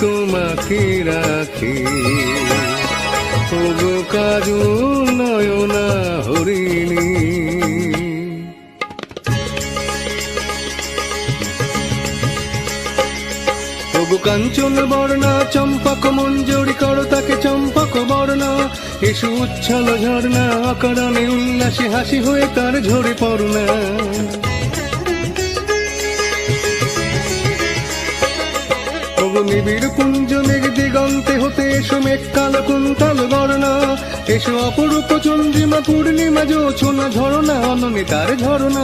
তোমাকে রাখি। ওগো কাজল নয়না হরিণী। ওগো কাঞ্চন বর্ণা চম্পক মঞ্জুরি করো তাকে চম্পক বর্ণা। এসো উচ্ছল ঝর্ণা অকারণে উল্লাসে হাসি হয়ে তার ঝরে পড়না। ওগো নিবিড় কুঞ্জ মেঘ দিগন্তে হতে এসো মেঘ কালো কুন্তল বর্ণা। এসো অপরূপ চন্দ্রিমা পূর্ণিমা জোছনা ঝরনা অননে তার ঝরনা।